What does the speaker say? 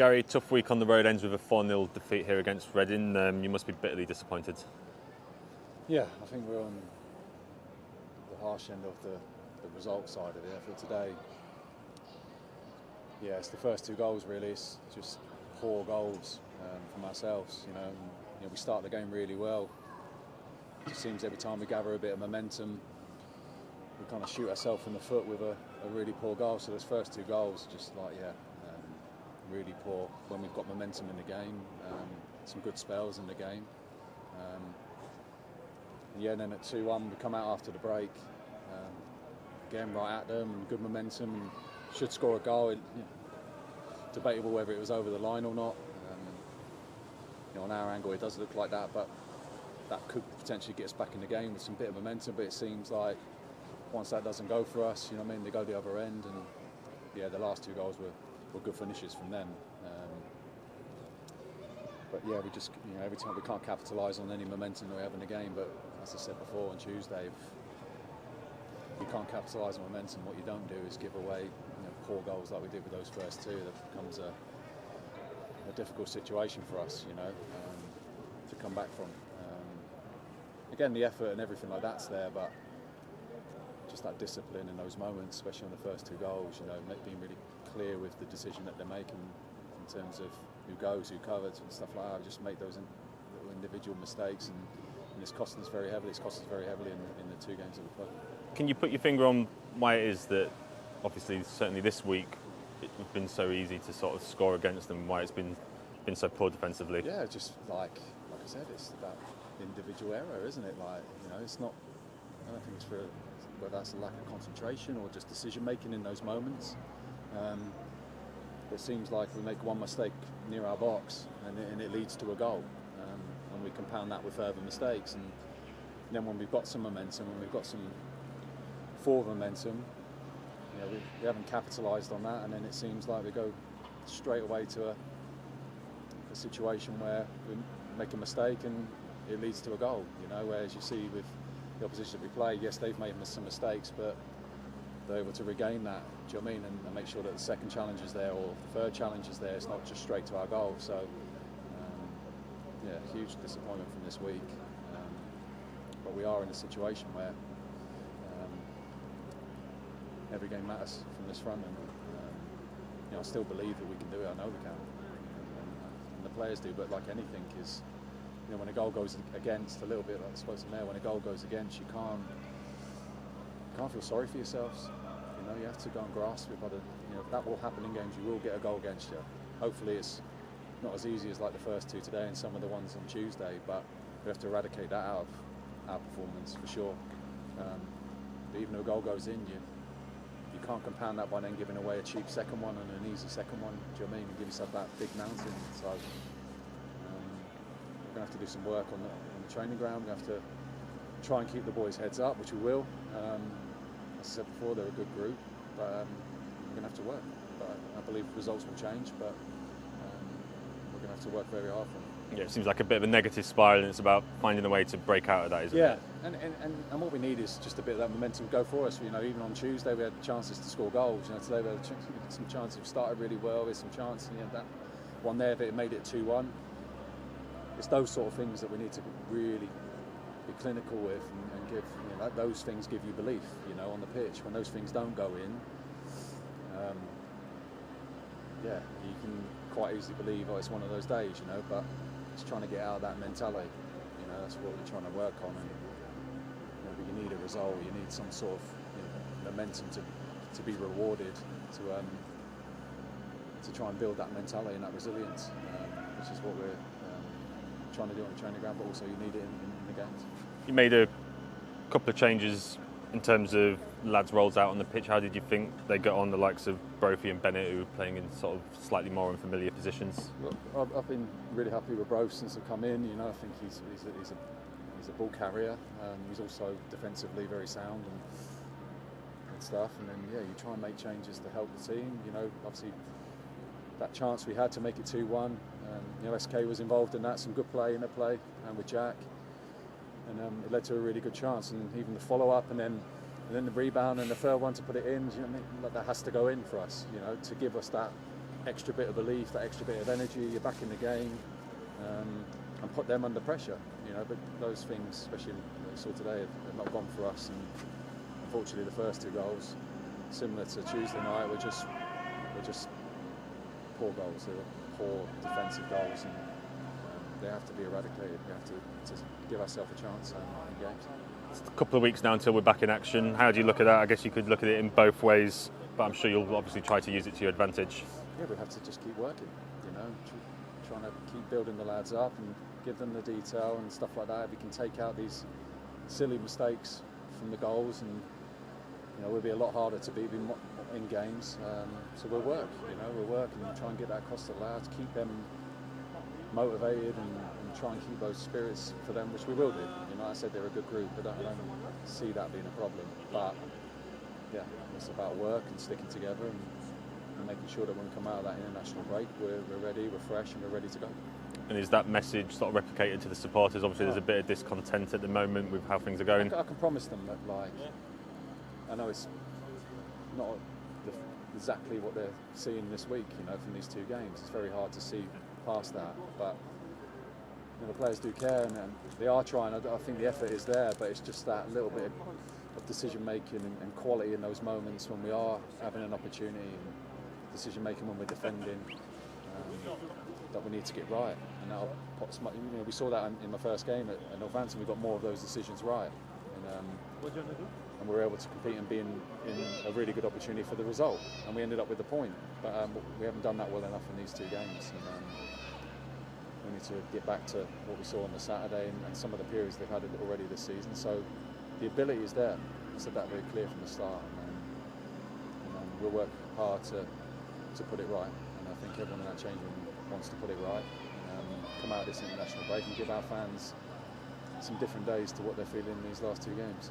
Garry, tough week on the road, ends with a 4-0 defeat here against Reading. You must be bitterly disappointed. Yeah, I think we're on the harsh end of the result side of it. I feel today, yeah, it's the first 2 goals really. It's just poor goals from ourselves. We start the game really well. It just seems every time we gather a bit of momentum, we kind of shoot ourselves in the foot with a really poor goal. So those first 2 goals, just like really poor when we've got momentum in the game. Some good spells in the game. And then at 2-1 we come out after the break. Again right at them and good momentum and should score a goal. Debatable whether it was over the line or not. On our angle it does look like that, but that could potentially get us back in the game with some bit of momentum. But it seems like once that doesn't go for us, they go the other end. And yeah, the last 2 goals were good finishes from them. But yeah, we just, every time we can't capitalise on any momentum that we have in the game. But as I said before on Tuesday, if you can't capitalise on momentum, what you don't do is give away poor goals like we did with those first 2. That becomes a difficult situation for us, to come back from. Again, the effort and everything like that's there, but just that discipline in those moments, especially on the first 2 goals, being really clear with the decision that they're making in terms of who goes, who covers and stuff like that. Just make those little individual mistakes and it's costing us very heavily. It's cost us very heavily in the 2 games that we played. Can you put your finger on why it is that, obviously, certainly this week, it's been so easy to sort of score against them, why it's been so poor defensively? Yeah, just like I said, it's that individual error, isn't it? It's not, I don't think it's whether that's a lack of concentration or just decision making in those moments. It seems like we make one mistake near our box and it leads to a goal. And we compound that with further mistakes. And then when we've got some momentum, when we've got some forward momentum, we haven't capitalised on that, and then it seems like we go straight away to a situation where we make a mistake and it leads to a goal. Whereas you see with the opposition that we play, yes, they've made some mistakes, but they're able to regain that, do you know what I mean, and make sure that the second challenge is there or the third challenge is there. It's not just straight to our goal. So, huge disappointment from this week. But we are in a situation where every game matters from this front, and I still believe that we can do it. I know we can, and the players do. But like anything, is when a goal goes against, a little bit like I suppose in there, when a goal goes against, you can't feel sorry for yourselves. You have to go and grasp it. But that will happen in games. You will get a goal against you. Hopefully, it's not as easy as like the first 2 today and some of the ones on Tuesday. But we have to eradicate that out of our performance for sure. But even though a goal goes in, you can't compound that by then giving away a cheap second one and an easy second one. Do you know what I mean? And give yourself that big mountain. So we're going to have to do some work on the training ground. We have to try and keep the boys' heads up, which we will. As I said before, they're a good group, but we're going to have to work. But I believe results will change, but we're going to have to work very hard for them. Yeah, it seems like a bit of a negative spiral, and it's about finding a way to break out of that, isn't it? Yeah, and what we need is just a bit of that momentum to go for us. Even on Tuesday we had chances to score goals. Today we had some chances. We started really well. There's some chances. That one there, but it made it 2-1. It's those sort of things that we need to really be clinical with and give. Those things give you belief. On the pitch, when those things don't go in, you can quite easily believe, it's one of those days. But it's trying to get out of that mentality. That's what we're trying to work on. And you need a result. You need some sort of momentum to be rewarded to try and build that mentality and that resilience, which is what we're trying to do on the training ground. But also you need it in the games. You made a couple of changes in terms of lads' roles out on the pitch. How did you think they got on, the likes of Brophy and Bennett, who were playing in sort of slightly more unfamiliar positions? Well, I've been really happy with Brophy since I've come in. I think he's a ball carrier. He's also defensively very sound and stuff. And then you try and make changes to help the team. Obviously that chance we had to make it 2-1. SK was involved in that. Some good play in the play, and with Jack. And it led to a really good chance, and even the follow-up, and then the rebound and the third one to put it in. That has to go in for us, to give us that extra bit of belief, that extra bit of energy. You're back in the game, and put them under pressure. You know, but those things, especially what we saw today, have not gone for us. And unfortunately, the first 2 goals, similar to Tuesday night, were just poor goals. They were poor defensive goals, and they have to be eradicated. We have to give ourselves a chance in games. It's a couple of weeks now until we're back in action. How do you look at that? I guess you could look at it in both ways, but I'm sure you'll obviously try to use it to your advantage. Yeah, we have to just keep working, you know, trying to keep building the lads up and give them the detail and stuff like that. If we can take out these silly mistakes from the goals, and you know, we'll be a lot harder to beat them in games. So we'll work, you know, and try and get that across to the lads, keep them motivated, and try and keep those spirits for them, which we will do. You know, like I said, they're a good group, but I don't see that being a problem. But yeah, it's about work and sticking together and making sure that when we come out of that international break, we're ready, we're fresh, and we're ready to go. And is that message sort of replicated to the supporters? Obviously, there's a bit of discontent at the moment with how things are going. I can promise them that, like, I know it's not exactly what they're seeing this week, you know, from these 2 games. It's very hard to see past that, but you know, the players do care, and they are trying. I think the effort is there, but it's just that little bit of decision making and quality in those moments when we are having an opportunity, and decision making when we're defending, that we need to get right. And that'll put some, you know, we saw that in my first game at Northampton. We got more of those decisions right, and we were able to compete and be in a really good opportunity for the result. And we ended up with the point, but we haven't done that well enough in these 2 games. And we need to get back to what we saw on the Saturday and some of the periods they've had already this season. So the ability is there. I said that very clear from the start. And we'll work hard to put it right. And I think everyone in that change room wants to put it right. Come out of this international break and give our fans some different days to what they're feeling in these last 2 games.